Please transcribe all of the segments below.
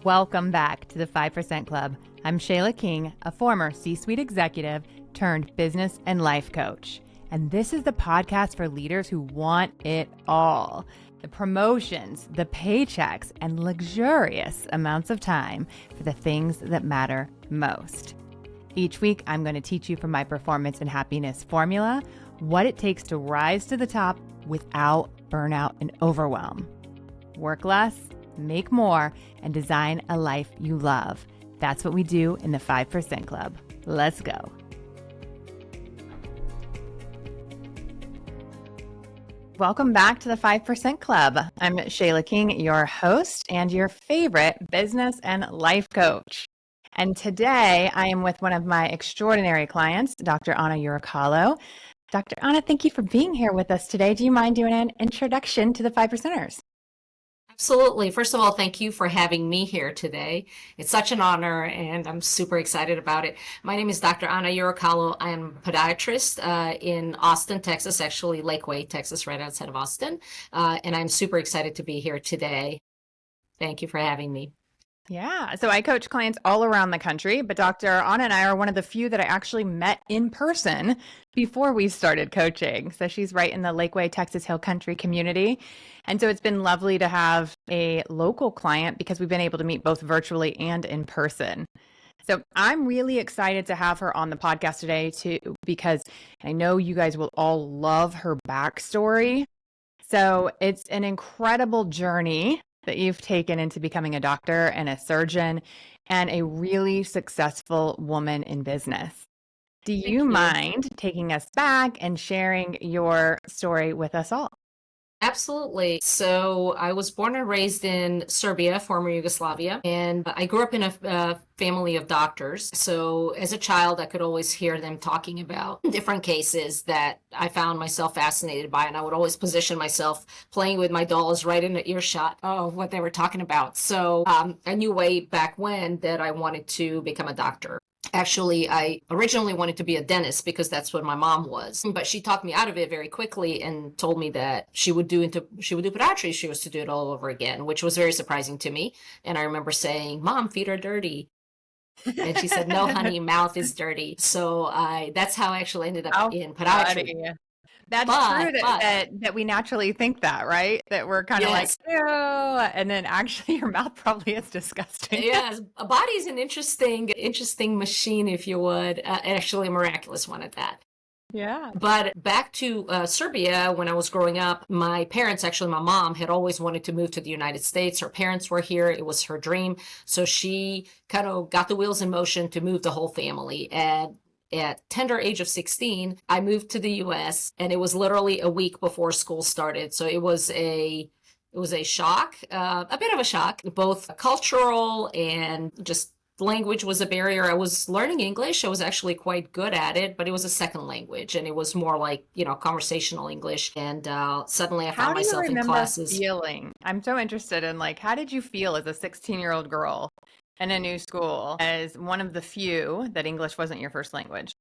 Welcome back to the 5% Club. I'm Shayla King, a former C-suite executive turned business and life coach. And this is the podcast for leaders who want it all. The promotions, the paychecks, and luxurious amounts of time for the things that matter most. Each week, I'm going to teach you from my performance and happiness formula what it takes to rise to the top without burnout and overwhelm. Work less, make more, and design a life you love. That's what we do in the 5% Club. Let's go. Welcome back to the 5% Club. I'm Shayla King, your host and your favorite business and life coach. And today I am with one of my extraordinary clients, Dr. Anna Urachal. Dr. Anna, thank you for being here with us today. Do you mind doing an introduction to the 5%ers? Absolutely. First of all, thank you for having me here today. It's such an honor and I'm super excited about it. My name is Dr. Anna Urachal. I am a podiatrist in Austin, Texas, actually Lakeway, Texas, right outside of Austin. And I'm super excited to be here today. Thank you for having me. Yeah. So I coach clients all around the country, but Dr. Anna and I are one of the few that I actually met in person before we started coaching. So she's right in the Lakeway, Texas Hill Country community. And so it's been lovely to have a local client because we've been able to meet both virtually and in person. So I'm really excited to have her on the podcast today too, because I know you guys will all love her backstory. So it's an incredible journey that you've taken into becoming a doctor and a surgeon and a really successful woman in business. Do you mind taking us back and sharing your story with us all? Absolutely. So I was born and raised in Serbia, former Yugoslavia, and I grew up in a family of doctors. So as a child, I could always hear them talking about different cases that I found myself fascinated by. And I would always position myself playing with my dolls right in the earshot of what they were talking about. So I knew way back when that I wanted to become a doctor. Actually, I originally wanted to be a dentist because that's what my mom was, but she talked me out of it very quickly and told me that she would do podiatry. She was to do it all over again, which was very surprising to me. And I remember saying, "Mom, feet are dirty." And she said, "No, honey, mouth is dirty." So that's how I actually ended up in podiatry. That's true that we naturally think that, right? That we're kind of like, ew, and then actually your mouth probably is disgusting. Yes, a body is an interesting machine, if you would, actually a miraculous one at that. Yeah. But back to Serbia, when I was growing up, my parents, actually my mom, had always wanted to move to the United States. Her parents were here. It was her dream. So she kind of got the wheels in motion to move the whole family. And at tender age of 16, I moved to the US, and it was literally a week before school started. So it was a shock, a bit of a shock, both cultural and just language was a barrier. I was learning English. I was actually quite good at it, but it was a second language, and it was more like, conversational English. And suddenly I found myself in classes. Feeling? I'm so interested in how did you feel as a 16-year-old girl in a new school as one of the few that English wasn't your first language?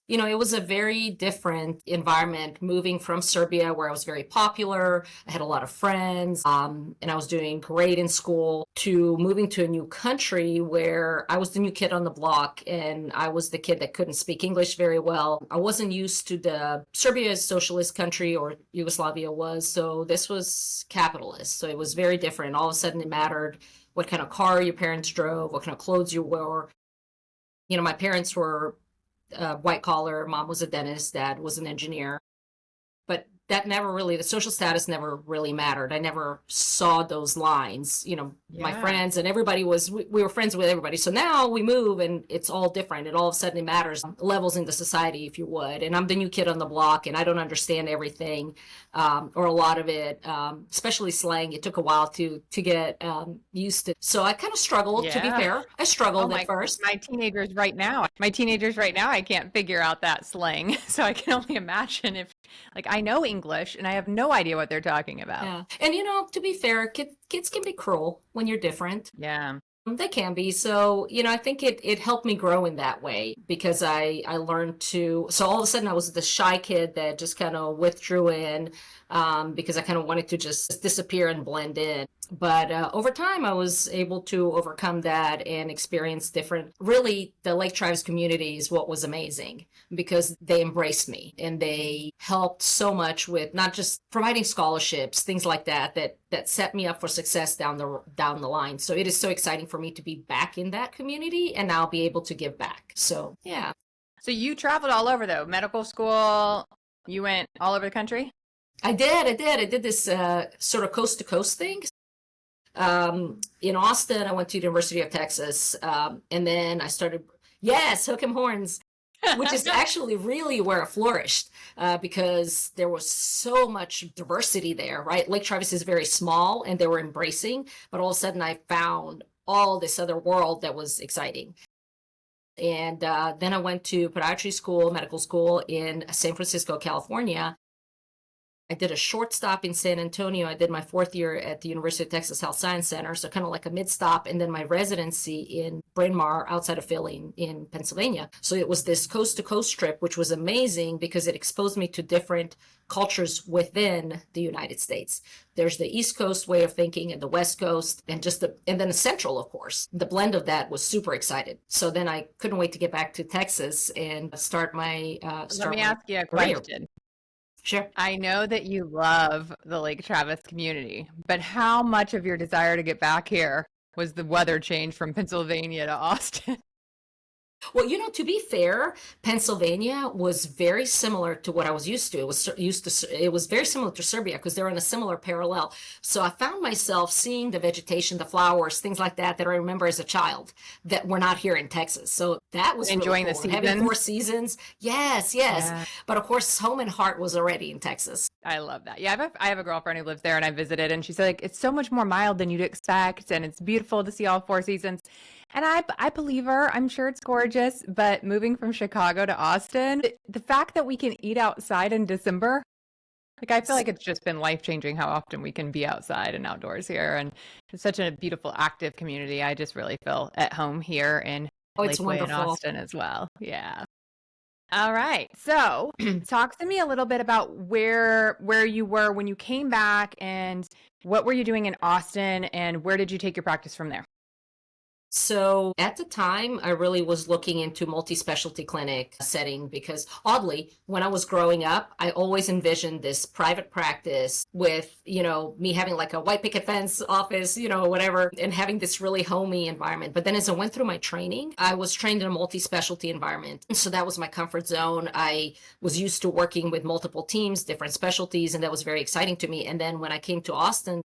It was a very different environment moving from Serbia, where I was very popular. I had a lot of friends, and I was doing great in school, to moving to a new country where I was the new kid on the block, and I was the kid that couldn't speak English very well. I wasn't used to Serbia's socialist country, or Yugoslavia was, so this was capitalist. So it was very different. All of a sudden it mattered what kind of car your parents drove, what kind of clothes you wore. My parents were white collar. Mom was a dentist, dad was an engineer, but the social status never really mattered. I never saw those lines. My friends and everybody we were friends with everybody. So now we move and it's all different. And all of a sudden it matters levels in the society, if you would. And I'm the new kid on the block and I don't understand everything, or a lot of it, especially slang. It took a while to get used to. So I kind of struggled, to be fair. I struggled at first. My teenagers right now, I can't figure out that slang. So I can only imagine if, I know English and I have no idea what they're talking about. Yeah. And to be fair, kids can be cruel when you're different. Yeah. They can be. So, I think it helped me grow in that way, because I learned so all of a sudden I was the shy kid that just kind of withdrew in. because I kind of wanted to just disappear and blend in. But over time, I was able to overcome that and experience different. Really, the Lake Travis community is what was amazing because they embraced me and they helped so much with not just providing scholarships, things like that, that set me up for success down the line. So it is so exciting for me to be back in that community and now be able to give back. So yeah. So you traveled all over though, medical school, you went all over the country? I did this sort of coast to coast thing. In Austin, I went to University of Texas, and then I started, yes, Hook 'em Horns, which is actually really where I flourished, because there was so much diversity there, right? Lake Travis is very small, and they were embracing, but all of a sudden I found all this other world that was exciting. And then I went to podiatry school, medical school in San Francisco, California. I did a short stop in San Antonio. I did my 4th year at the University of Texas Health Science Center, so kind of like a mid-stop, and then my residency in Bryn Mawr outside of Philly in Pennsylvania. So it was this coast-to-coast trip, which was amazing because it exposed me to different cultures within the United States. There's the East Coast way of thinking and the West Coast, and then the Central, of course. The blend of that was super excited. So then I couldn't wait to get back to Texas and start my Let me ask you a career. question. Sure. I know that you love the Lake Travis community, but how much of your desire to get back here was the weather change from Pennsylvania to Austin? Well, to be fair, Pennsylvania was very similar to what I was used to. It was very similar to Serbia because they're on a similar parallel. So I found myself seeing the vegetation, the flowers, things like that I remember as a child that were not here in Texas. So that was enjoying really the cool. season. Having 4 seasons. Yes. Yeah. But of course, home and heart was already in Texas. I love that. Yeah, I have a girlfriend who lives there and I visited and she said like it's so much more mild than you'd expect and it's beautiful to see all 4 seasons. And I believe her. I'm sure it's gorgeous, but moving from Chicago to Austin, the fact that we can eat outside in December, like I feel like it's just been life-changing how often we can be outside and outdoors here. And it's such a beautiful, active community. I just really feel at home here in It's Lakeway and wonderful. Austin as well. Yeah. All right. So talk to me a little bit about where you were when you came back and what were you doing in Austin and where did you take your practice from there? So at the time, I really was looking into multi-specialty clinic setting because oddly, when I was growing up, I always envisioned this private practice with, me having like a white picket fence office, whatever, and having this really homey environment. But then as I went through my training, I was trained in a multi-specialty environment. So that was my comfort zone. I was used to working with multiple teams, different specialties, and that was very exciting to me. And then when I came to Austin,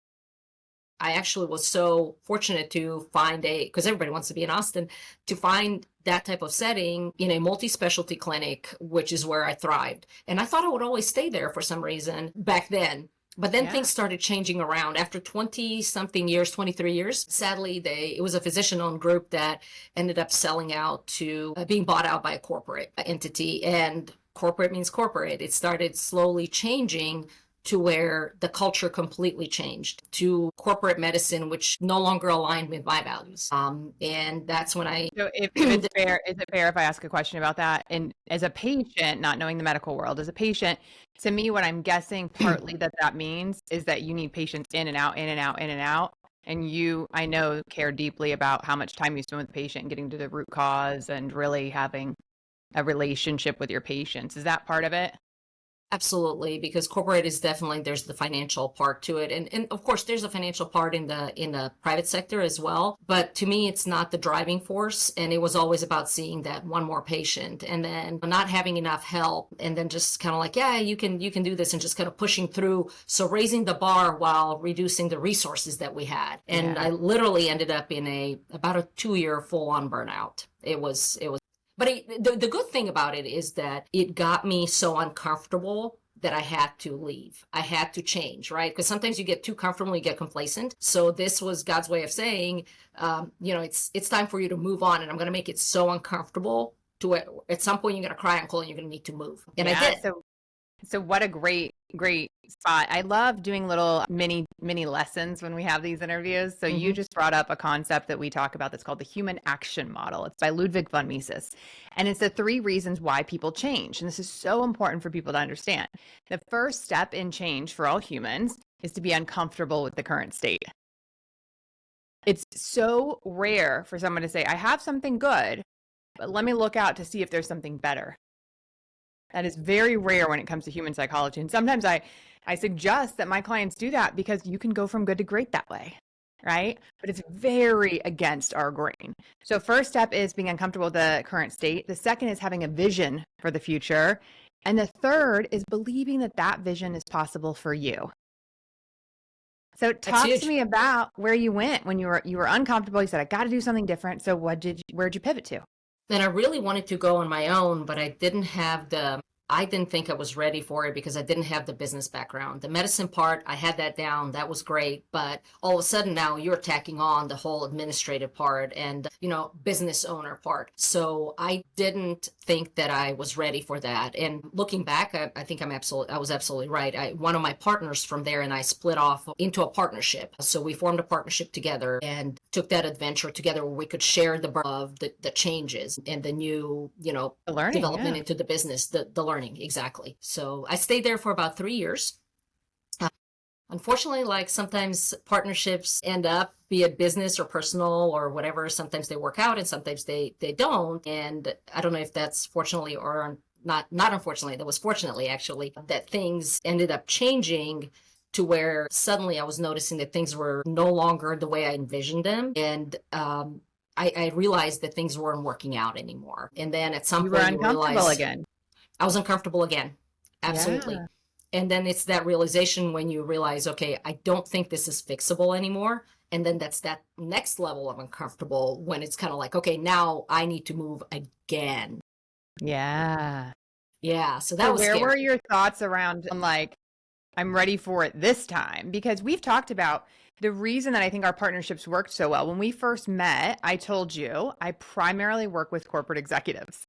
I actually was so fortunate to find because everybody wants to be in Austin, to find that type of setting in a multi-specialty clinic, which is where I thrived. And I thought I would always stay there for some reason back then. But then things started changing around after 20-something years, 23 years. Sadly, it was a physician-owned group that ended up selling out to being bought out by a corporate entity. And corporate means corporate. It started slowly changing to where the culture completely changed to corporate medicine, which no longer aligned with my values. And that's when So if it's fair, is it fair if I ask a question about that? And as a patient, not knowing the medical world, as a patient, to me, what I'm guessing partly that means is that you need patients in and out, in and out, in and out. And you, I know, care deeply about how much time you spend with the patient and getting to the root cause and really having a relationship with your patients. Is that part of it? Absolutely, because corporate is definitely, there's the financial part to it. And of course there's a financial part in the private sector as well. But to me, it's not the driving force. And it was always about seeing that one more patient and then not having enough help. And then just kind of like, yeah, you can do this and just kind of pushing through. So raising the bar while reducing the resources that we had. And I literally ended up in about a 2-year full on burnout. It was. But the good thing about it is that it got me so uncomfortable that I had to leave. I had to change, right? Because sometimes you get too comfortable, you get complacent. So this was God's way of saying, it's time for you to move on. And I'm going to make it so uncomfortable to at some point you're going to cry uncle and you're going to need to move. And I did. So what a great great spot. I love doing little mini lessons when we have these interviews. So you Hmm. just brought up a concept that we talk about that's called the human action model. It's by Ludwig von Mises. And it's the 3 reasons why people change. And this is so important for people to understand. The first step in change for all humans is to be uncomfortable with the current state. It's so rare for someone to say, I have something good, but let me look out to see if there's something better. That is very rare when it comes to human psychology. And sometimes I suggest that my clients do that because you can go from good to great that way, right? But it's very against our grain. So first step is being uncomfortable with the current state. The second is having a vision for the future. And the third is believing that that vision is possible for you. So That's talk to huge. me about where you went when you were uncomfortable. You said, I got to do something different. So where'd you pivot to? And I really wanted to go on my own, but I didn't think I was ready for it because I didn't have the business background. The medicine part, I had that down. That was great. But all of a sudden now you're tacking on the whole administrative part and, business owner part. So I didn't think that I was ready for that. And looking back, I think I was absolutely right. One of my partners from there and I split off into a partnership. So we formed a partnership together and took that adventure together where we could share the burden of the changes and the new, The learning, development yeah. into the business, the learning. Exactly. So I stayed there for about 3 years. Uh, Unfortunately, like sometimes partnerships end up, be it business or personal or whatever, sometimes they work out and sometimes they don't. And I don't know if that's fortunately or not unfortunately, that was fortunately actually, that things ended up changing to where suddenly I was noticing that things were no longer the way I envisioned them. And I realized that things weren't working out anymore. And then at some You were point you uncomfortable realize again. I was uncomfortable again. Absolutely. Yeah. And then it's that realization when you realize, okay, I don't think this is fixable anymore. And then that's that next level of uncomfortable when it's kind of like, okay, now I need to move again. Yeah. Yeah. So So that was where were scary. your thoughts around like, I'm ready for it this time? Because we've talked about the reason that I think our partnerships worked so well. When we first met, I told you I primarily work with corporate executives.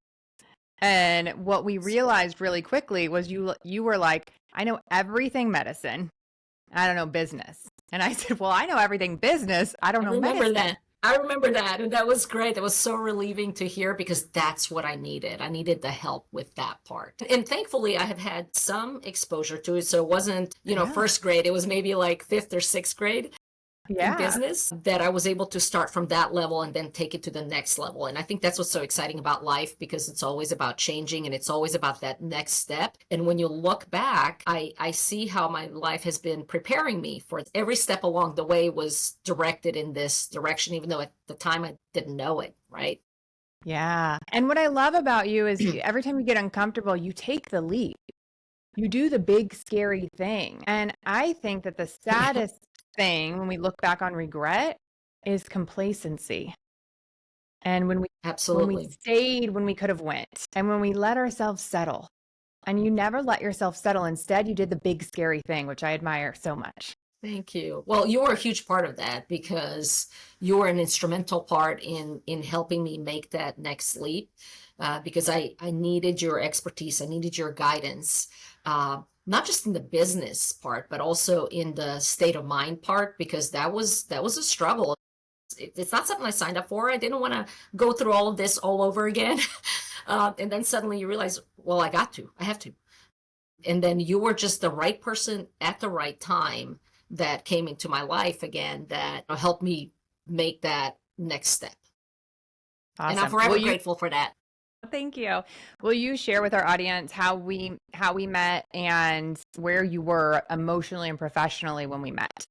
And what we realized really quickly was you were like, I know everything medicine. I don't know business. And I said, well, I know everything business. I don't I know remember medicine. that. I remember that. And that was great. That was so relieving to hear because that's what I needed. I needed the help with that part. And thankfully, I have had some exposure to it. So it wasn't, Yeah. first grade. It was maybe like fifth or sixth grade in Yeah. business that I was able to start from that level and then take it to the next level. And I think that's what's so exciting about life because it's always about changing and it's always about that next step. And when you look back, I see how my life has been preparing me for every step along the way was directed in this direction, even though at the time I didn't know it, right? Yeah. And what I love about you is every time you get uncomfortable, you take the leap. You do the big scary thing. And I think that the Yeah, saddest thing when we look back on regret is complacency. And when we absolutely. stayed when we could have went and when we let ourselves settle. And you never let yourself settle. Instead, you did the big scary thing, which I admire so much. Thank you. Well, you were a huge part of that because you were an instrumental part in helping me make that next leap. Because I needed your expertise, I needed your guidance, not just in the business part, but also in the state of mind part, because that was a struggle. It's not something I signed up for. I didn't want to go through all of this all over again. And then suddenly you realize, well, I have to. And then you were just the right person at the right time that came into my life again that helped me make that next step. And I'm Awesome. forever grateful for that. Thank you. Will you share with our audience how we met and where you were emotionally and professionally when we met?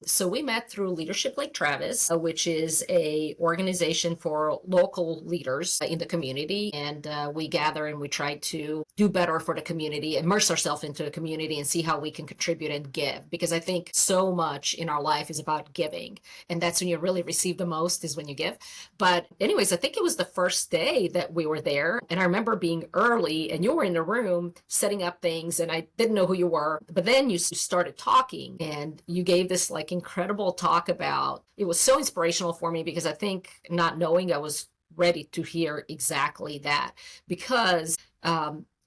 So we met through Leadership Lake Travis, which is a organization for local leaders in the community. And we gather and we try to do better for the community, immerse ourselves into the community and see how we can contribute and give. Because I think so much in our life is about giving. And that's when you really receive the most is when you give. But anyways, I think it was the first day that we were there. And I remember being early and you were in the room setting up things and I didn't know who you were. But then you started talking and you gave this like incredible talk about it was so inspirational for me because I think not knowing I was ready to hear exactly that because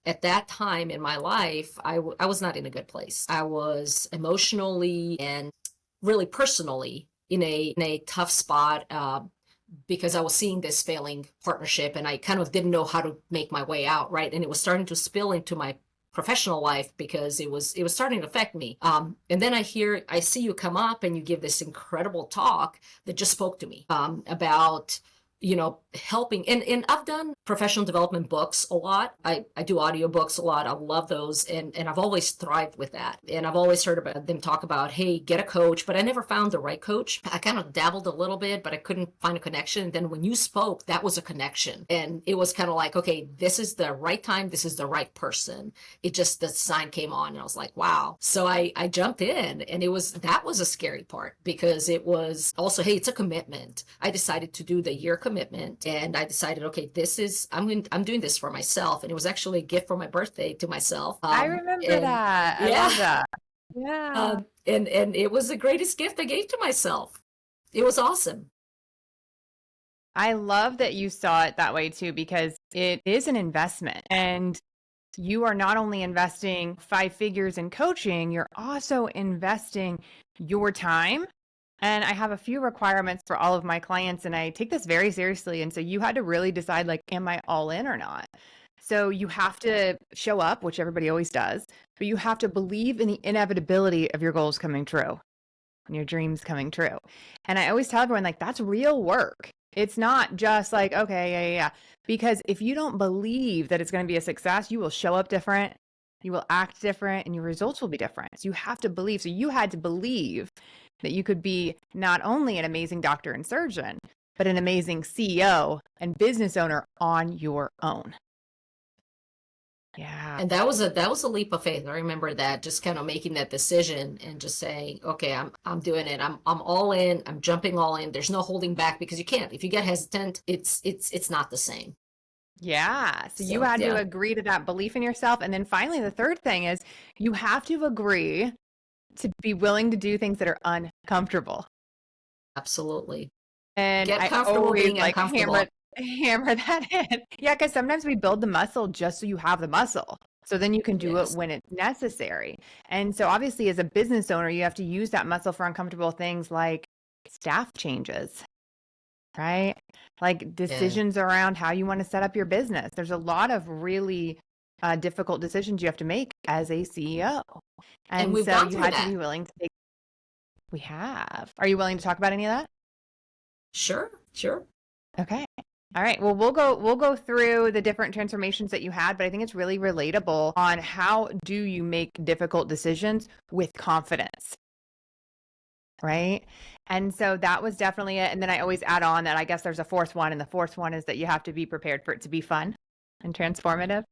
at that time in my life, I was not in a good place. I was emotionally and really personally in a tough spot, because I was seeing this failing partnership and I kind of didn't know how to make my way out, right? And it was starting to spill into my professional life because it was starting to affect me. And then I see you come up and you give this incredible talk that just spoke to me, about helping. And I've done professional development books a lot. I do audiobooks a lot. I love those. And I've always thrived with that. And I've always heard about them talk about, hey, get a coach, but I never found the right coach. I kind of dabbled a little bit, but I couldn't find a connection. And then when you spoke, that was a connection. And it was kind of like, okay, this is the right time. This is the right person. It just, the sign came on and I was like, wow. So I jumped in, and that was a scary part, because it was also, hey, it's a commitment. I decided to do the year commitment, and I decided, okay, I'm doing this for myself. And it was actually a gift for my birthday to myself. I remember that. I love that. Yeah. And it was the greatest gift I gave to myself. It was awesome. I love that you saw it that way too, because it is an investment, and you are not only investing 5 figures in coaching, you're also investing your time. And I have a few requirements for all of my clients, and I take this very seriously. And so you had to really decide, like, am I all in or not? So you have to show up, which everybody always does, but you have to believe in the inevitability of your goals coming true and your dreams coming true. And I always tell everyone, like, that's real work. It's not just like, okay, yeah. Because if you don't believe that it's going to be a success, you will show up different, you will act different, and your results will be different. So you have to believe. So you had to believe that you could be not only an amazing doctor and surgeon, but an amazing CEO and business owner on your own. Yeah. And that was a leap of faith. I remember that, just kind of making that decision and just saying, okay, I'm doing it. I'm all in. I'm jumping all in. There's no holding back, because you can't. If you get hesitant, it's not the same. Yeah. So you had to agree to that belief in yourself. And then finally, the third thing is you have to agree to be willing to do things that are uncomfortable. Absolutely. And Get I comfortable always being like uncomfortable. hammer that in. Yeah, because sometimes we build the muscle just so you have the muscle. So then you can do it when it's necessary. And so obviously, as a business owner, you have to use that muscle for uncomfortable things like staff changes, right? Like decisions around how you want to set up your business. There's a lot of really difficult decisions you have to make as a CEO. And we've so gone you through had that. to be willing to take. We have. Are you willing to talk about any of that? Sure. Okay. All right. Well, we'll go through the different transformations that you had, but I think it's really relatable on how do you make difficult decisions with confidence. Right. And so that was definitely it. And then I always add on that I guess there's a fourth one. And the fourth one is that you have to be prepared for it to be fun and transformative,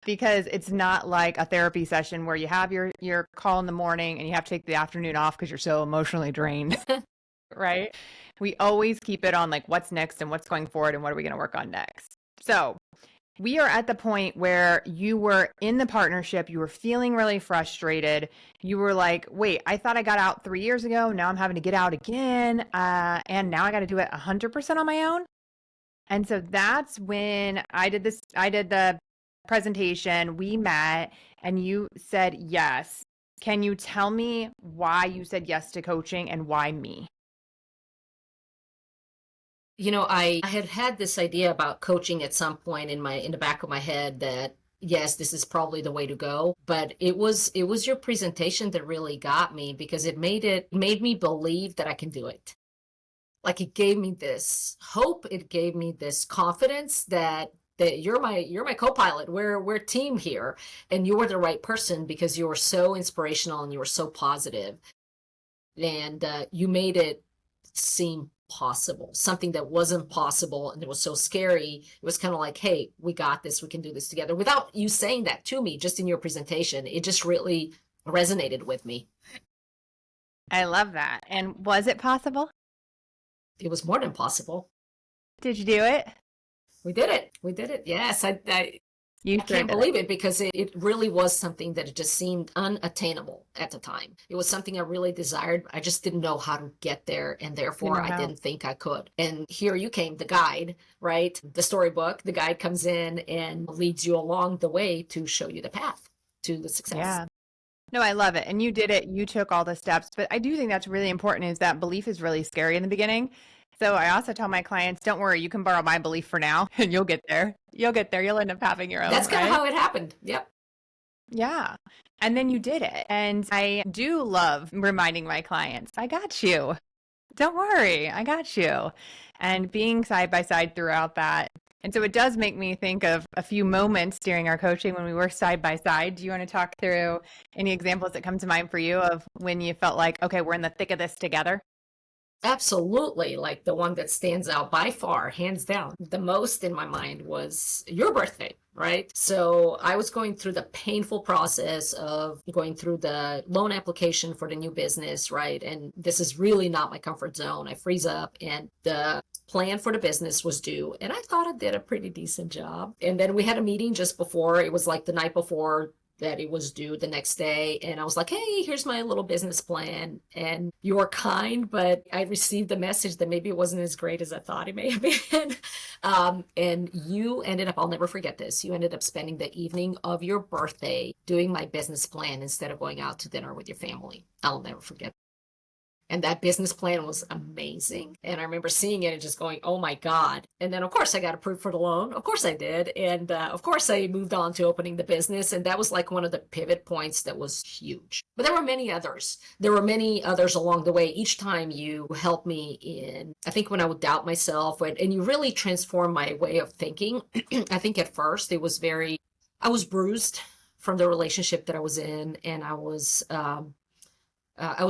because it's not like a therapy session where you have your call in the morning and you have to take the afternoon off because you're so emotionally drained. Right? We always keep it on like what's next and what's going forward and what are we going to work on next. So we are at the point where you were in the partnership, you were feeling really frustrated. You were like, wait, I thought I got out 3 years ago. Now I'm having to get out again. And now I got to do it 100% on my own. And so that's when I did the presentation, we met, and you said yes. Can you tell me why you said yes to coaching and why me? I had this idea about coaching at some point in the back of my head that, yes, this is probably the way to go. But it was your presentation that really got me, because it made me believe that I can do it. Like, it gave me this hope. It gave me this confidence that you're my co-pilot. We're a team here, and you were the right person because you were so inspirational and you were so positive, and you made it seem possible, something that wasn't possible, and it was so scary. It was kind of like, hey, we got this, we can do this together, without you saying that to me, just in your presentation. It just really resonated with me. I love that. And was it possible? It was more than possible. Did you do it? We did it. Yes, I You I sure can't did it. believe it because it really was something that it just seemed unattainable at the time. It was something I really desired. I just didn't know how to get there, and Didn't therefore know I how. didn't think I could. And here you came, the guide, right? The storybook. The guide comes in and leads you along the way to show you the path to the success. Yeah. No, I love it. And you did it. You took all the steps. But I do think that's really important is that belief is really scary in the beginning. So I also tell my clients, don't worry, you can borrow my belief for now and you'll get there. You'll get there. You'll end up having your own, That's kind of right? how it happened. Yep. Yeah. And then you did it. And I do love reminding my clients, I got you. Don't worry, I got you. And being side by side throughout that. And so it does make me think of a few moments during our coaching when we were side by side. Do you want to talk through any examples that come to mind for you of when you felt like, okay, we're in the thick of this together? Absolutely. Like the one that stands out by far, hands down, the most in my mind was your birthday, right? So I was going through the painful process of going through the loan application for the new business, right? And this is really not my comfort zone. I freeze up, and the plan for the business was due. And I thought I did a pretty decent job. And then we had a meeting just before, it was like the night before that it was due the next day, and I was like, hey, here's my little business plan. And you were kind, but I received the message that maybe it wasn't as great as I thought it may have been. And you ended up, I'll never forget this, you ended up spending the evening of your birthday doing my business plan instead of going out to dinner with your family. I'll never forget. And that business plan was amazing. And I remember seeing it and just going, oh my God. And then, of course, I got approved for the loan. Of course, I did. And of course, I moved on to opening the business. And that was like one of the pivot points that was huge. But there were many others. There were many others along the way. Each time you helped me in, I think when I would doubt myself, and you really transformed my way of thinking. I think at first it was I was bruised from the relationship that I was in. And I was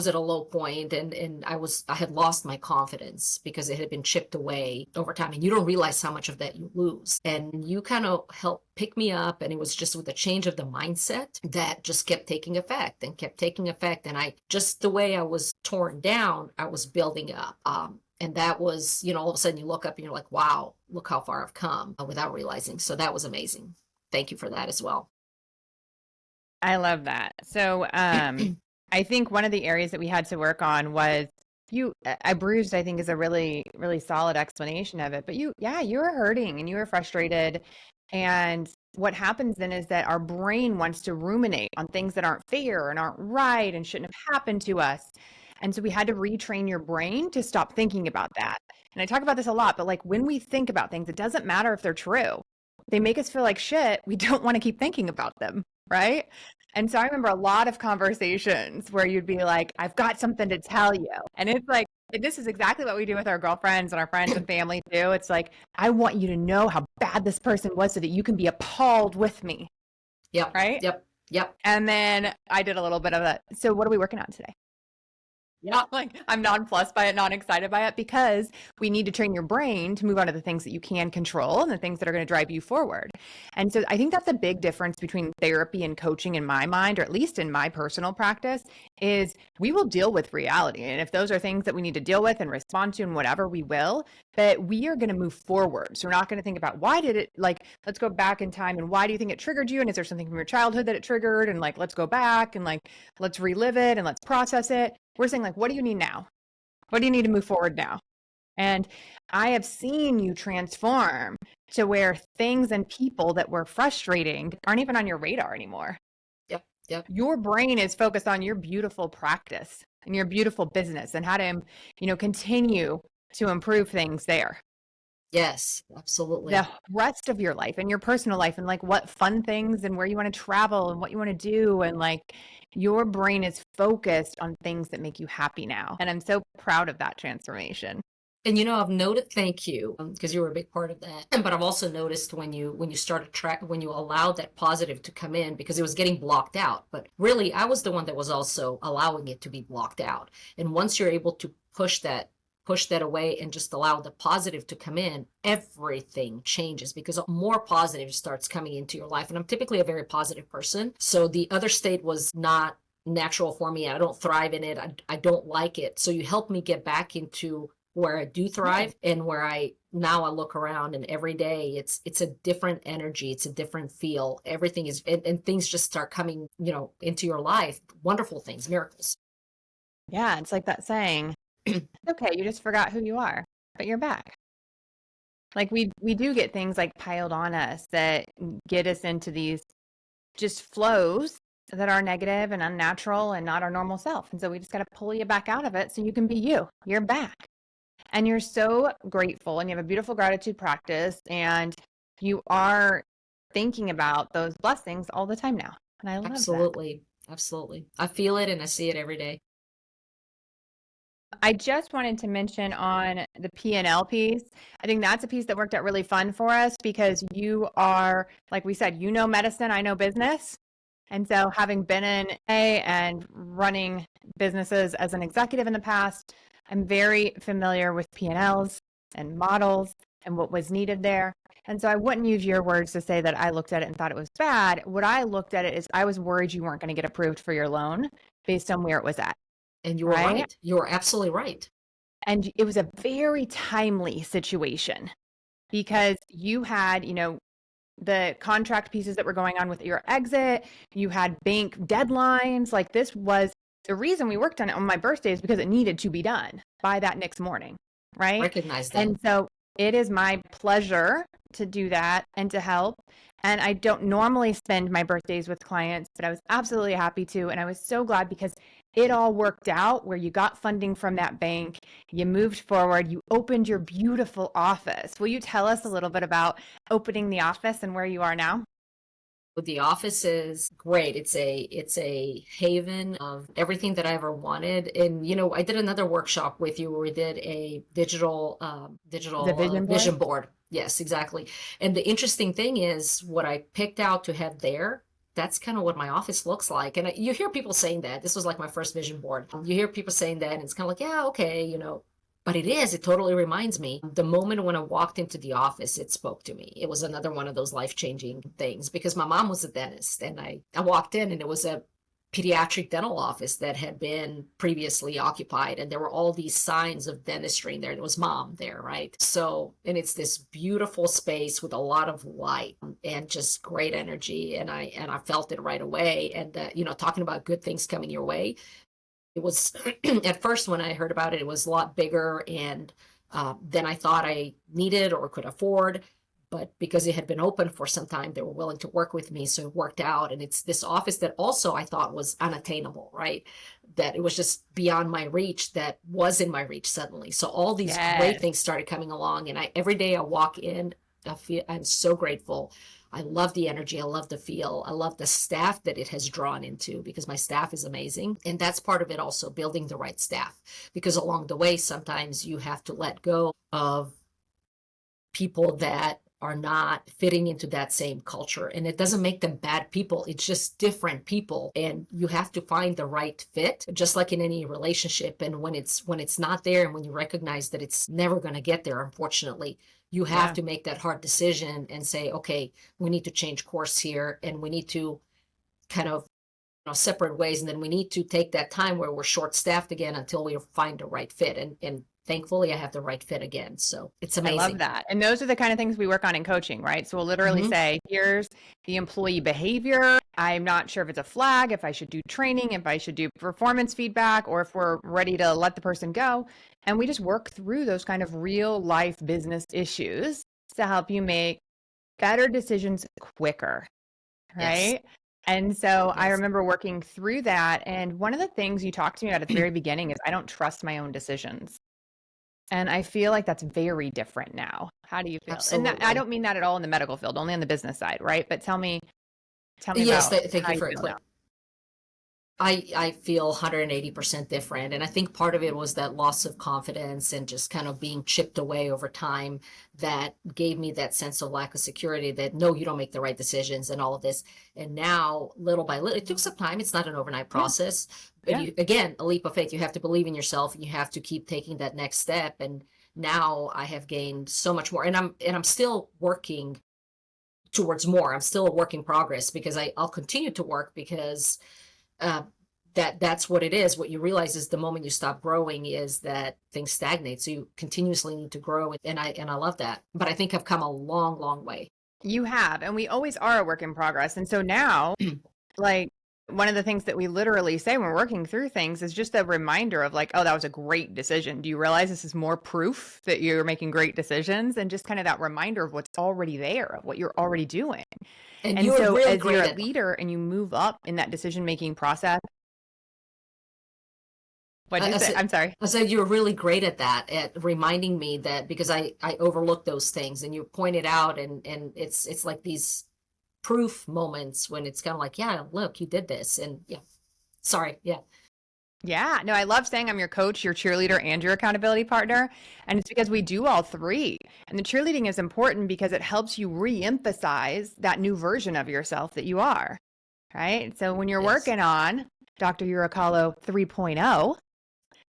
at a low point, and I had lost my confidence because it had been chipped away over time. And you don't realize how much of that you lose. And you kind of helped pick me up. And it was just with the change of the mindset that just kept taking effect and kept taking effect. And just the way I was torn down, I was building up. And that was, all of a sudden you look up and you're like, wow, look how far I've come without realizing. So that was amazing. Thank you for that as well. I love that. So I think one of the areas that we had to work on was I bruised, I think is a really, really solid explanation of it. But you were hurting and you were frustrated. And what happens then is that our brain wants to ruminate on things that aren't fair and aren't right and shouldn't have happened to us. And so we had to retrain your brain to stop thinking about that. And I talk about this a lot, but like when we think about things, it doesn't matter if they're true. They make us feel like shit. We don't want to keep thinking about them, right? And so I remember a lot of conversations where you'd be like, I've got something to tell you. And it's like, this is exactly what we do with our girlfriends and our friends and family too. It's like, I want you to know how bad this person was so that you can be appalled with me. Yep. Right? Yep. And then I did a little bit of that. So what are we working on today? Yeah. Like I'm nonplussed by it, not excited by it, because we need to train your brain to move on to the things that you can control and the things that are going to drive you forward. And so I think that's a big difference between therapy and coaching in my mind, or at least in my personal practice, is we will deal with reality. And if those are things that we need to deal with and respond to and whatever, we will, but we are going to move forward. So we're not going to think about let's go back in time and why do you think it triggered you? And is there something from your childhood that it triggered? And like, let's go back and let's relive it and let's process it. We're saying what do you need now? What do you need to move forward now? And I have seen you transform to where things and people that were frustrating aren't even on your radar anymore. Yep. Your brain is focused on your beautiful practice and your beautiful business and how to, continue to improve things there. Yes, absolutely. The rest of your life and your personal life and what fun things and where you want to travel and what you want to do. And your brain is focused on things that make you happy now. And I'm so proud of that transformation. And I've noted, thank you, because you were a big part of that. But I've also noticed when you started when you allowed that positive to come in, because it was getting blocked out. But really, I was the one that was also allowing it to be blocked out. And once you're able to push that away and just allow the positive to come in, everything changes because more positive starts coming into your life. And I'm typically a very positive person. So the other state was not natural for me. I don't thrive in it. I don't like it. So you helped me get back into where I do thrive and where I look around and every day it's a different energy, it's a different feel. Everything is and things just start coming, into your life. Wonderful things, miracles. Yeah, it's like that saying, okay, you just forgot who you are, but you're back. Like we do get things like piled on us that get us into these just flows that are negative and unnatural and not our normal self. And so we just got to pull you back out of it so you can be you. You're back. And you're so grateful and you have a beautiful gratitude practice and you are thinking about those blessings all the time now. And I love that. Absolutely. Absolutely. I feel it and I see it every day. I just wanted to mention on the P&L piece, I think that's a piece that worked out really fun for us because you are, like we said, medicine, I know business. And so having been in A and running businesses as an executive in the past, I'm very familiar with P&Ls and models and what was needed there. And so I wouldn't use your words to say that I looked at it and thought it was bad. What I looked at it is I was worried you weren't going to get approved for your loan based on where it was at. And you were right. You were absolutely right. And it was a very timely situation because you had, the contract pieces that were going on with your exit, you had bank deadlines. Like this was the reason we worked on it on my birthday is because it needed to be done by that next morning, right? Recognize that. And so it is my pleasure to do that and to help. And I don't normally spend my birthdays with clients, but I was absolutely happy to. And I was so glad because it all worked out where you got funding from that bank, you moved forward, you opened your beautiful office. Will you tell us a little bit about opening the office and where you are now? The office is great. It's a haven of everything that I ever wanted. And I did another workshop with you where we did a digital vision board. Yes, exactly. And the interesting thing is what I picked out to have there. That's kind of what my office looks like. And you hear people saying that. This was like my first vision board. You hear people saying that, and it's kind of like, yeah, okay, But it totally reminds me. The moment when I walked into the office, it spoke to me. It was another one of those life-changing things because my mom was a dentist and I walked in and it was a pediatric dental office that had been previously occupied. And there were all these signs of dentistry in there. There was mom there, right? So, and it's this beautiful space with a lot of light and just great energy. And I felt it right away. And, talking about good things coming your way. It was at first when I heard about it, it was a lot bigger and than I thought I needed or could afford. But because it had been open for some time, they were willing to work with me. So it worked out. And it's this office that also I thought was unattainable, right? That it was just beyond my reach, that was in my reach suddenly. So all these great things started coming along. And every day I walk in, I'm so grateful. I love the energy. I love the feel. I love the staff that it has drawn into because my staff is amazing. And that's part of it also, building the right staff. Because along the way, sometimes you have to let go of people that are not fitting into that same culture. And it doesn't make them bad people. It's just different people. And you have to find the right fit, just like in any relationship. And when it's not there and when you recognize that it's never going to get there, unfortunately, you have to make that hard decision and say, okay, we need to change course here and we need to kind of separate ways. And then we need to take that time where we're short staffed again until we find the right fit. And thankfully I have the right fit again. So it's amazing. I love that. And those are the kind of things we work on in coaching, right? So we'll literally say, here's the employee behavior. I'm not sure if it's a flag, if I should do training, if I should do performance feedback, or if we're ready to let the person go. And we just work through those kind of real life business issues to help you make better decisions quicker, right? Yes. And so I remember working through that. And one of the things you talked to me about at the very beginning is I don't trust my own decisions. And I feel like that's very different now. How do you feel? Absolutely. And I don't mean that at all in the medical field, only on the business side, right? But tell me yes, about thank you for it. I feel 180% different. And I think part of it was that loss of confidence and just kind of being chipped away over time that gave me that sense of lack of security that, no, you don't make the right decisions and all of this. And now, little by little, it took some time. It's not an overnight process. But again, a leap of faith. You have to believe in yourself and you have to keep taking that next step. And now I have gained so much more. And I'm still working towards more. I'm still a work in progress because I'll continue to work because that's what it is. What you realize is the moment you stop growing is that things stagnate. So you continuously need to grow. And I love that. But I think I've come a long, long way. You have, and we always are a work in progress. And so now, like, one of the things that we literally say when we're working through things is just a reminder of like, oh, that was a great decision. Do you realize this is more proof that you're making great decisions? And just kind of that reminder of what's already there, of what you're already doing. And And you're so really as you're great a at leader and you move up in that decision-making process, what did I you say? said, I'm sorry. I said you're really great at that, at reminding me that, because I overlook those things and you point it out, and it's like these proof moments when it's kind of like, yeah, look, you did this. And yeah, sorry. Yeah. Yeah, no, I love saying I'm your coach, your cheerleader, and your accountability partner. And it's because we do all three. And the cheerleading is important because it helps you re-emphasize that new version of yourself that you are, right? So when you're Yes. working on Dr. Urachal 3.0,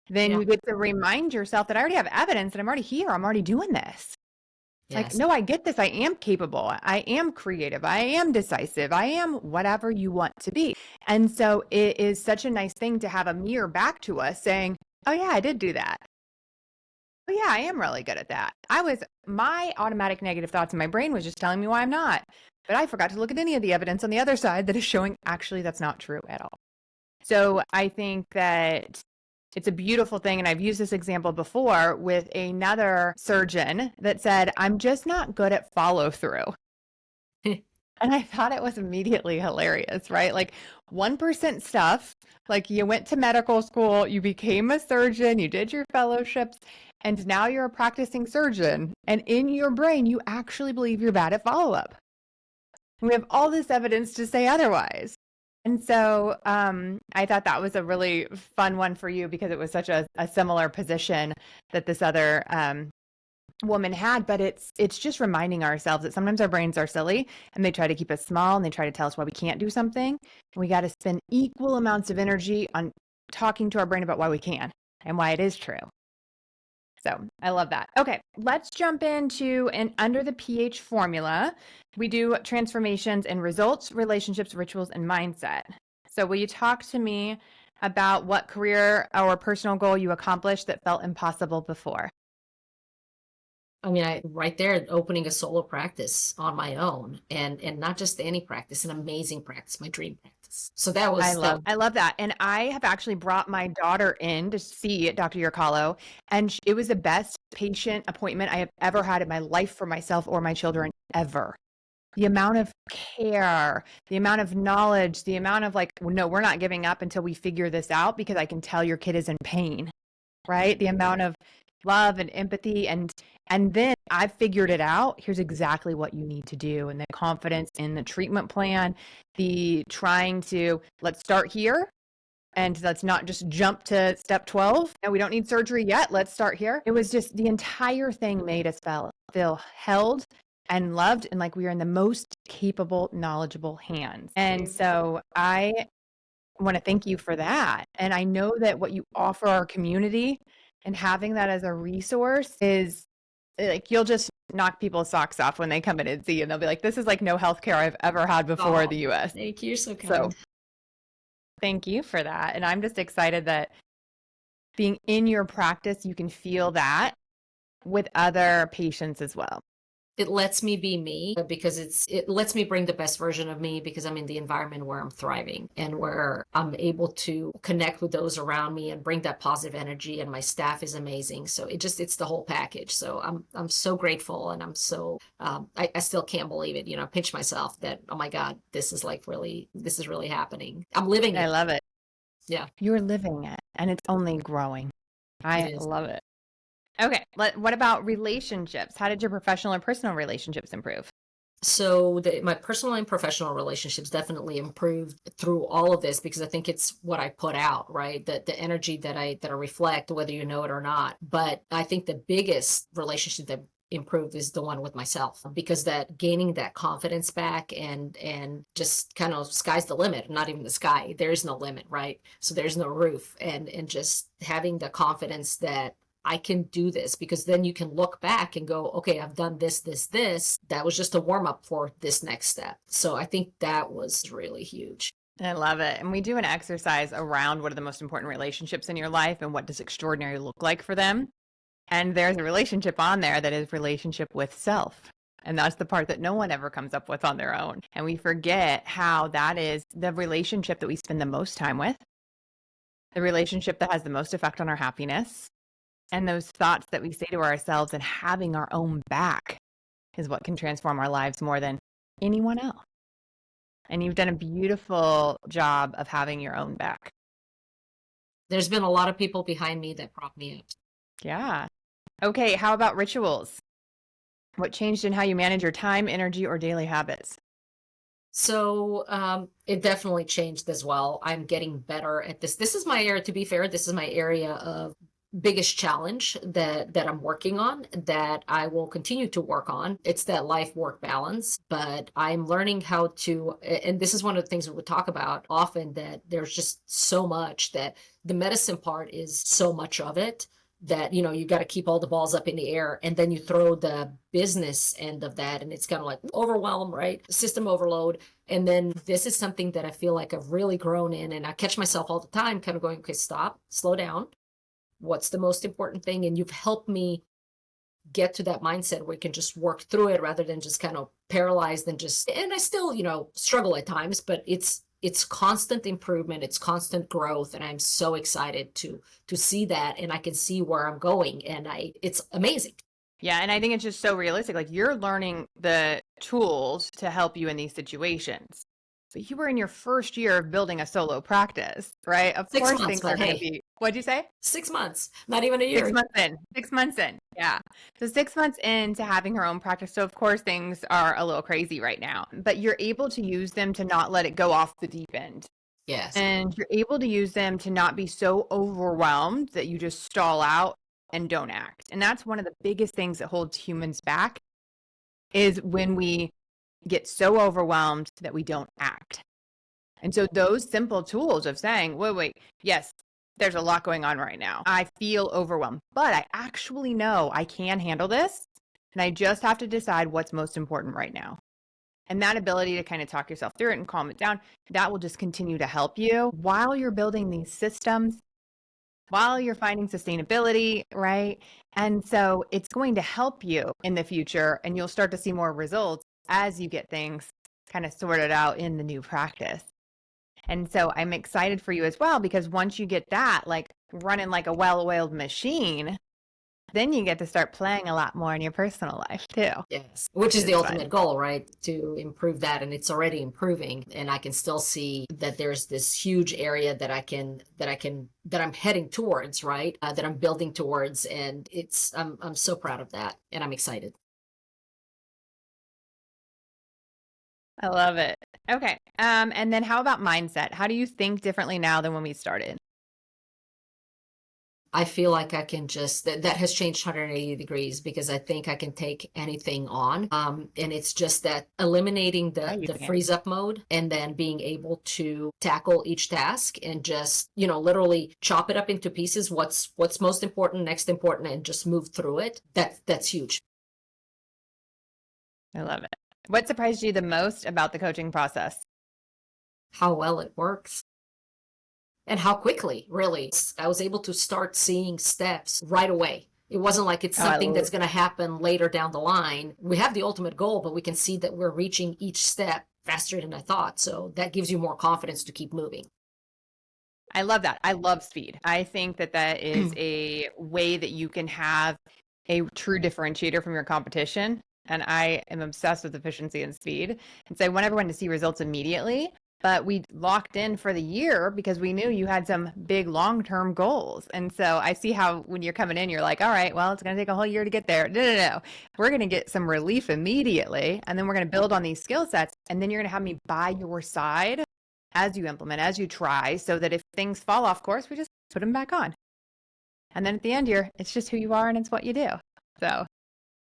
then Yeah. you get to remind yourself that I already have evidence that I'm already here. I'm already doing this. Like, Yes. no, I get this. I am capable. I am creative. I am decisive. I am whatever you want to be. And so it is such a nice thing to have a mirror back to us saying, oh, yeah, I did do that. Oh, yeah, I am really good at that. My automatic negative thoughts in my brain was just telling me why I'm not. But I forgot to look at any of the evidence on the other side that is showing actually that's not true at all. So I think that it's a beautiful thing. And I've used this example before with another surgeon that said, I'm just not good at follow through. And I thought it was immediately hilarious, right? Like 1% stuff, like you went to medical school, you became a surgeon, you did your fellowships, and now you're a practicing surgeon. And in your brain, you actually believe you're bad at follow up. We have all this evidence to say otherwise. And so I thought that was a really fun one for you because it was such a similar position that this other woman had. But it's just reminding ourselves that sometimes our brains are silly and they try to keep us small and they try to tell us why we can't do something. And we got to spend equal amounts of energy on talking to our brain about why we can and why it is true. So I love that. Okay, let's jump into and under the PH formula, we do transformations in results, relationships, rituals, and mindset. So will you talk to me about what career or personal goal you accomplished that felt impossible before? I mean, right there, opening a solo practice on my own, and not just any practice, an amazing practice, my dream practice. So that was I love that. And I have actually brought my daughter in to see Dr. Urachal, and it was the best patient appointment I have ever had in my life for myself or my children ever. The amount of care, the amount of knowledge, the amount of like, no, we're not giving up until we figure this out because I can tell your kid is in pain, right? The amount of love and empathy, and then I've figured it out. Here's exactly what you need to do, and the confidence in the treatment plan, the trying to let's start here and let's not just jump to step 12. No, we don't need surgery yet. Let's start here. It was just the entire thing made us feel held and loved and like we are in the most capable, knowledgeable hands. And so I want to thank you for that. And I know that what you offer our community and having that as a resource is like you'll just knock people's socks off when they come in and see you, and they'll be like, this is like no healthcare I've ever had before in the US. Thank you. You're so kind. So thank you for that. And I'm just excited that being in your practice, you can feel that with other patients as well. It lets me be me because it lets me bring the best version of me because I'm in the environment where I'm thriving and where I'm able to connect with those around me and bring that positive energy, and my staff is amazing. So it's the whole package. So I'm so grateful, and I'm so I still can't believe it. I pinch myself that, oh my God, this is really happening. I'm living it. I love it. Yeah. You're living it and it's only growing. I It is. love it. Okay, what about relationships? How did your professional or personal relationships improve? So my personal and professional relationships definitely improved through all of this because I think it's what I put out, right? The energy that I reflect, whether you know it or not. But I think the biggest relationship that improved is the one with myself, because that gaining that confidence back and just kind of sky's the limit, not even the sky. There is no limit, right? So there's no roof, and just having the confidence that I can do this, because then you can look back and go, okay, I've done this. That was just a warm up for this next step. So I think that was really huge. I love it. And we do an exercise around what are the most important relationships in your life and what does extraordinary look like for them. And there's a relationship on there that is relationship with self. And that's the part that no one ever comes up with on their own. And we forget how that is the relationship that we spend the most time with, the relationship that has the most effect on our happiness, and those thoughts that we say to ourselves, and having our own back is what can transform our lives more than anyone else. And you've done a beautiful job of having your own back. There's been a lot of people behind me that prop me up. Yeah. Okay, how about rituals? What changed in how you manage your time, energy, or daily habits? So it definitely changed as well. I'm getting better at this. This is my area, to be fair, this is my area of biggest challenge that I'm working on, that I will continue to work on. It's that life work balance, but I'm learning how to, and this is one of the things that we talk about often, that there's just so much that the medicine part is so much of it that, you know, you got to keep all the balls up in the air, and then you throw the business end of that, and it's kind of like overwhelm, right? System overload. And then this is something that I feel like I've really grown in, and I catch myself all the time kind of going, okay, stop, slow down. What's the most important thing? And you've helped me get to that mindset where we can just work through it rather than just kind of paralyzed and just, and I still, you know, struggle at times, but it's constant improvement, it's constant growth, and I'm so excited to see that, and I can see where I'm going, and it's amazing. Yeah, and I think it's just so realistic. Like, you're learning the tools to help you in these situations. But you were in your first year of building a solo practice, right? Of 6 course months, things are but going to hey, be, what'd you say? 6 months, not even a year. 6 months in. 6 months in. Yeah. So 6 months into having her own practice. So of course things are a little crazy right now, but you're able to use them to not let it go off the deep end. Yes. And you're able to use them to not be so overwhelmed that you just stall out and don't act. And that's one of the biggest things that holds humans back, is when we get so overwhelmed that we don't act. And so those simple tools of saying, wait, yes, there's a lot going on right now. I feel overwhelmed, but I actually know I can handle this. And I just have to decide what's most important right now. And that ability to kind of talk yourself through it and calm it down, that will just continue to help you while you're building these systems, while you're finding sustainability, right? And so it's going to help you in the future, and you'll start to see more results as you get things kind of sorted out in the new practice. And so I'm excited for you as well, because once you get that, like running like a well-oiled machine, then you get to start playing a lot more in your personal life too. Yes, which is the It's ultimate fun. goal, right? To improve that, and it's already improving. And I can still see that there's this huge area that I'm heading towards, right? That I'm building towards, and I'm so proud of that, and I'm excited. I love it. Okay. And then how about mindset? How do you think differently now than when we started? I feel like I can just that has changed 180 degrees, because I think I can take anything on. And it's just that eliminating Yeah, the you the can. freeze up mode, and then being able to tackle each task and just, you know, literally chop it up into pieces. What's most important, next important, and just move through it. That's huge. I love it. What surprised you the most about the coaching process? How well it works. And how quickly, really. I was able to start seeing steps right away. It wasn't like it's Oh, I something love that's going to happen later down the line. We have the ultimate goal, but we can see that we're reaching each step faster than I thought. So that gives you more confidence to keep moving. I love that. I love speed. I think that that is a way that you can have a true differentiator from your competition. And I am obsessed with efficiency and speed. And so I want everyone to see results immediately. But we locked in for the year because we knew you had some big long-term goals. And so I see how when you're coming in, you're like, all right, well, it's going to take a whole year to get there. No. We're going to get some relief immediately. And then we're going to build on these skill sets. And then you're going to have me by your side as you implement, as you try, so that if things fall off course, we just put them back on. And then at the end, it's just who you are and it's what you do. So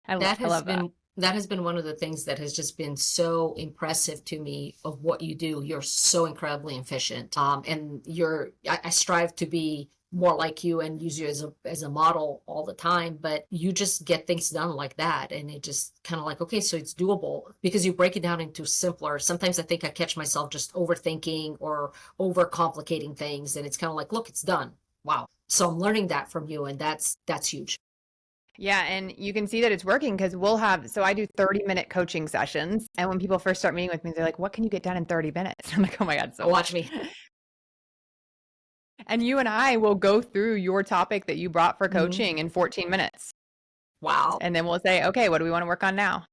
That I has love that. been that has been one of the things that has just been so impressive to me of what you do. You're so incredibly efficient. And I strive to be more like you and use you as a model all the time, but you just get things done like that. And it just kind of like, okay, so it's doable because you break it down into simpler. Sometimes I think I catch myself just overthinking or overcomplicating things. And it's kind of like, look, it's done. Wow. So I'm learning that from you. And that's huge. Yeah, and you can see that it's working because so I do 30-minute coaching sessions. And when people first start meeting with me, they're like, what can you get done in 30 minutes? I'm like, oh my God, so Watch much. me. And you and I will go through your topic that you brought for Mhm. coaching in 14 minutes. Wow. And then we'll say, okay, what do we want to work on now?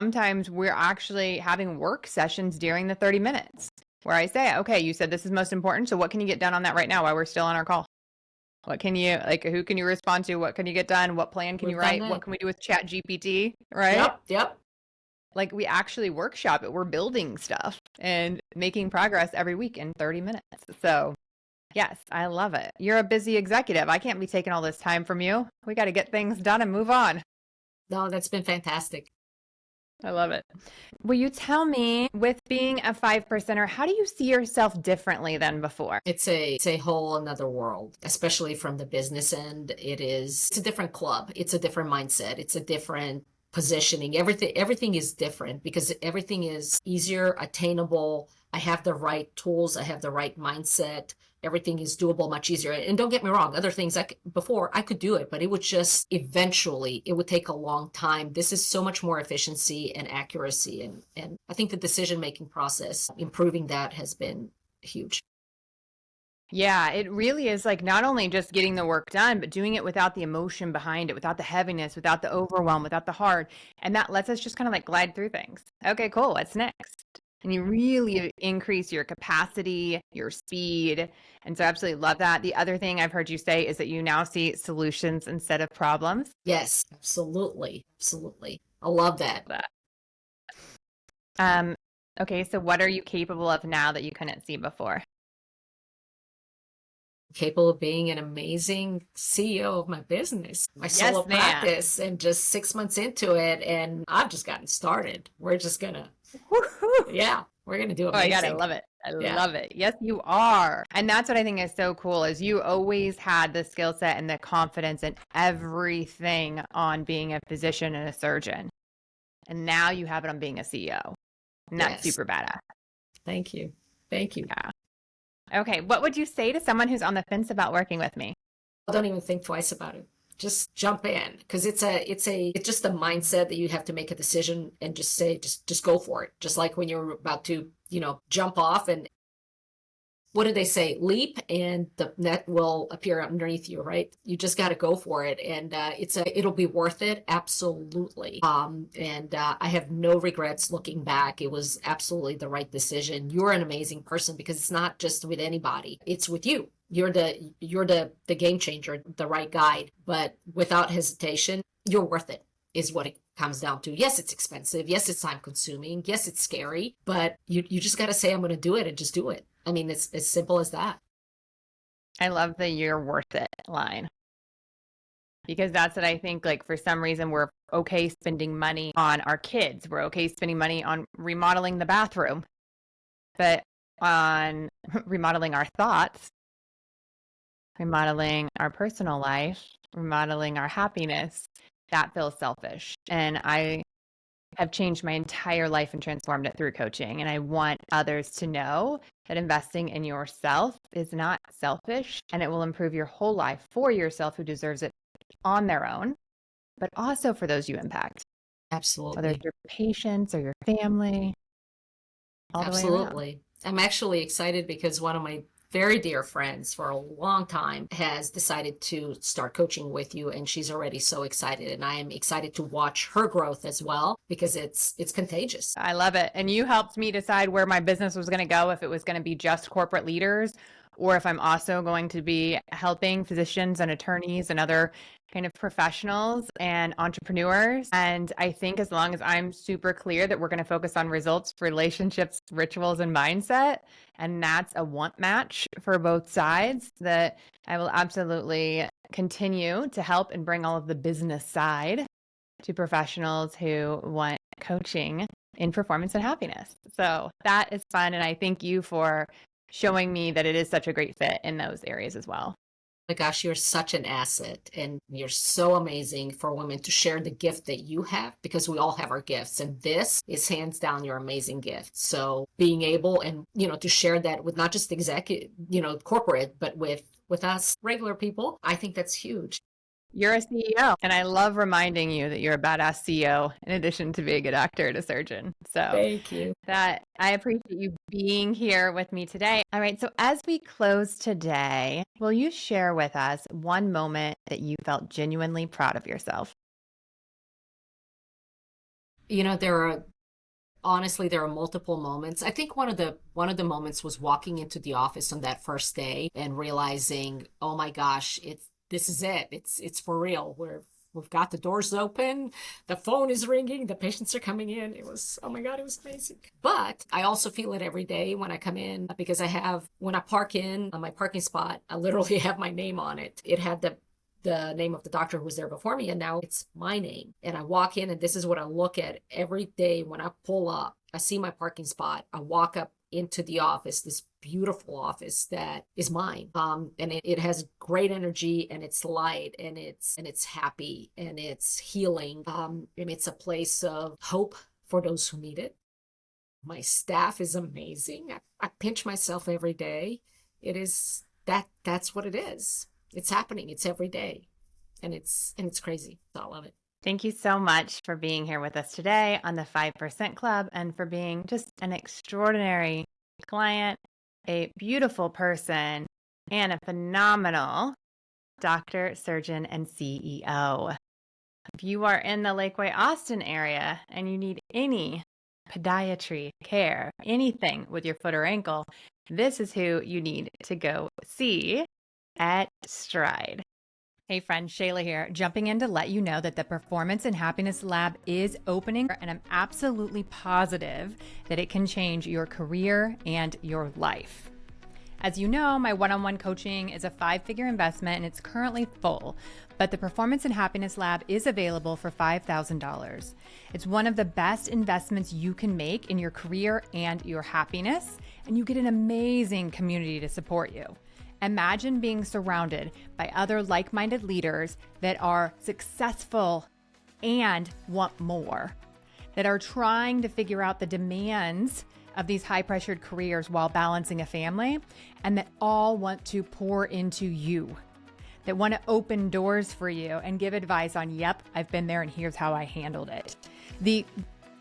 Sometimes we're actually having work sessions during the 30 minutes where I say, okay, you said this is most important. So what can you get done on that right now while we're still on our call? What can you, like, who can you respond to? What can you get done? What plan can you We've done write? What that. can we do with Chat GPT? Right? Yep. Like, we actually workshop it. We're building stuff and making progress every week in 30 minutes. So yes, I love it. You're a busy executive. I can't be taking all this time from you. We got to get things done and move on. No, that's been fantastic. I love it. Will you tell me, with being a 5%er, how do you see yourself differently than before? It's a whole another world, especially from the business end. It's a different club. It's a different mindset. It's a different positioning. Everything is different because everything is easier, attainable. I have the right tools. I have the right mindset. Everything is doable much easier. And don't get me wrong, other things before I could do it, but it would just eventually, it would take a long time. This is so much more efficiency and accuracy. And I think the decision-making process, improving that has been huge. Yeah, it really is like not only just getting the work done, but doing it without the emotion behind it, without the heaviness, without the overwhelm, without the hard. And that lets us just kind of like glide through things. Okay, cool. What's next? And you really increase your capacity, your speed. And so I absolutely love that. The other thing I've heard you say is that you now see solutions instead of problems. Yes, absolutely. Absolutely. I love that. Okay, so what are you capable of now that you couldn't see before? Capable of being an amazing CEO of my business, my solo ma'am. practice, and just 6 months into it. And I've just gotten started. We're just gonna, yeah, we're gonna do Oh my God, I amazing. love it. I Yeah. love it. Yes, you are. And that's what I think is so cool is you always had the skill set and the confidence and everything on being a physician and a surgeon. And now you have it on being a CEO. And that's Yes. super badass. Thank you. Thank you. Yeah. Okay, what would you say to someone who's on the fence about working with me? Don't even think twice about it. Just jump in because it's just a mindset that you have to make a decision and just say, just go for it. Just like when you're about to, jump off, and what did they say? Leap and the net will appear underneath you, right? You just got to go for it. And it'll be worth it. Absolutely. And I have no regrets looking back. It was absolutely the right decision. You're an amazing person because it's not just with anybody. It's with you. You're the game changer, the right guide, but without hesitation, you're worth it is what it comes down to. Yes, it's expensive. Yes, it's time consuming. Yes, it's scary, but you just got to say, I'm going to do it and just do it. I mean, it's as simple as that. I love the "you're worth it" line because that's what I think, like, for some reason we're okay spending money on our kids. We're okay spending money on remodeling the bathroom, but on remodeling our thoughts, remodeling our personal life, remodeling our happiness, that feels selfish. And I have changed my entire life and transformed it through coaching. And I want others to know that investing in yourself is not selfish and it will improve your whole life for yourself who deserves it on their own, but also for those you impact. Absolutely. Whether it's your patients or your family, all the way around. Absolutely. I'm actually excited because one of my very dear friends for a long time has decided to start coaching with you, and she's already so excited, and I am excited to watch her growth as well because it's contagious. I love it. And you helped me decide where my business was going to go, if it was going to be just corporate leaders or if I'm also going to be helping physicians and attorneys and other kind of professionals and entrepreneurs. And I think as long as I'm super clear that we're going to focus on results, relationships, rituals, and mindset, and that's a want match for both sides, that I will absolutely continue to help and bring all of the business side to professionals who want coaching in performance and happiness. So that is fun. And I thank you for showing me that it is such a great fit in those areas as well. My gosh, you're such an asset and you're so amazing for women to share the gift that you have, because we all have our gifts and this is hands down your amazing gift. So being able and, to share that with not just executive, corporate, but with us regular people, I think that's huge. You're a CEO, and I love reminding you that you're a badass CEO in addition to being a doctor and a surgeon. So Thank you. that I appreciate you being here with me today. All right, so as we close today, will you share with us one moment that you felt genuinely proud of yourself? Honestly, there are multiple moments. I think one of the moments was walking into the office on that first day and realizing, oh my gosh, this is it. It's for real. We've got the doors open, the phone is ringing, the patients are coming in. Oh my God, it was amazing. But I also feel it every day when I come in, because when I park in on my parking spot, I literally have my name on it. It had the name of the doctor who was there before me, and now it's my name. And I walk in, and this is what I look at every day when I pull up. I see my parking spot. I walk up into the office, this beautiful office that is mine. And it has great energy, and it's light, and it's happy, and it's healing. And it's a place of hope for those who need it. My staff is amazing. I pinch myself every day. That's what it is. It's happening. It's every day. And it's crazy. So I love it. Thank you so much for being here with us today on the 5% Club and for being just an extraordinary client, a beautiful person, and a phenomenal doctor, surgeon, and CEO. If you are in the Lakeway, Austin area and you need any podiatry care, anything with your foot or ankle, this is who you need to go see at Stride. Hey friend, Shayla here, jumping in to let you know that the Performance and Happiness Lab is opening, and I'm absolutely positive that it can change your career and your life. As you know, my one-on-one coaching is a 5-figure investment and it's currently full, but the Performance and Happiness Lab is available for $5,000. It's one of the best investments you can make in your career and your happiness, and you get an amazing community to support you. Imagine being surrounded by other like-minded leaders that are successful and want more, that are trying to figure out the demands of these high-pressured careers while balancing a family, and that all want to pour into you, that want to open doors for you and give advice on, yep, I've been there and here's how I handled it. The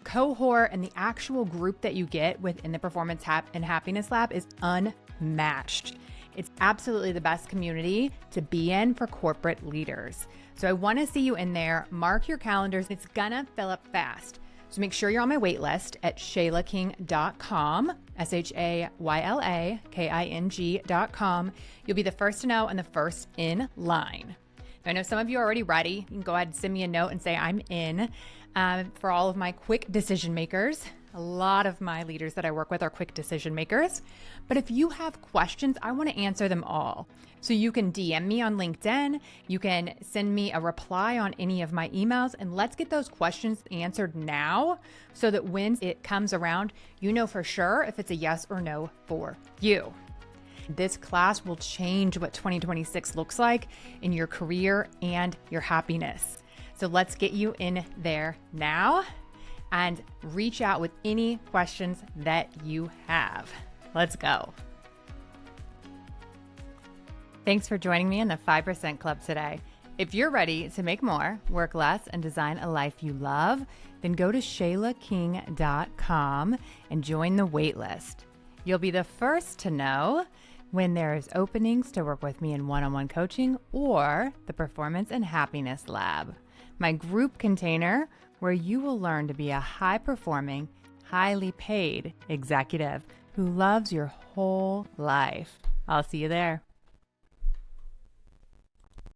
cohort and the actual group that you get within the Performance and Happiness Lab is unmatched. It's absolutely the best community to be in for corporate leaders. So I want to see you in there. Mark your calendars. It's gonna fill up fast. So make sure you're on my wait list at shaylaking.com, SHAYLAKING.com. You'll be the first to know and the first in line. I know some of you are already ready. You can go ahead and send me a note and say I'm in. For all of my quick decision makers, a lot of my leaders that I work with are quick decision makers. But if you have questions, I want to answer them all. So you can DM me on LinkedIn. You can send me a reply on any of my emails, and let's get those questions answered now so that when it comes around, you know for sure if it's a yes or no for you. This class will change what 2026 looks like in your career and your happiness. So let's get you in there now and reach out with any questions that you have. Let's go. Thanks for joining me in the 5% Club today. If you're ready to make more, work less, and design a life you love, then go to shaylaking.com and join the waitlist. You'll be the first to know when there's openings to work with me in one-on-one coaching or the Performance and Happiness Lab, my group container where you will learn to be a high-performing, highly paid executive who loves your whole life. I'll see you there.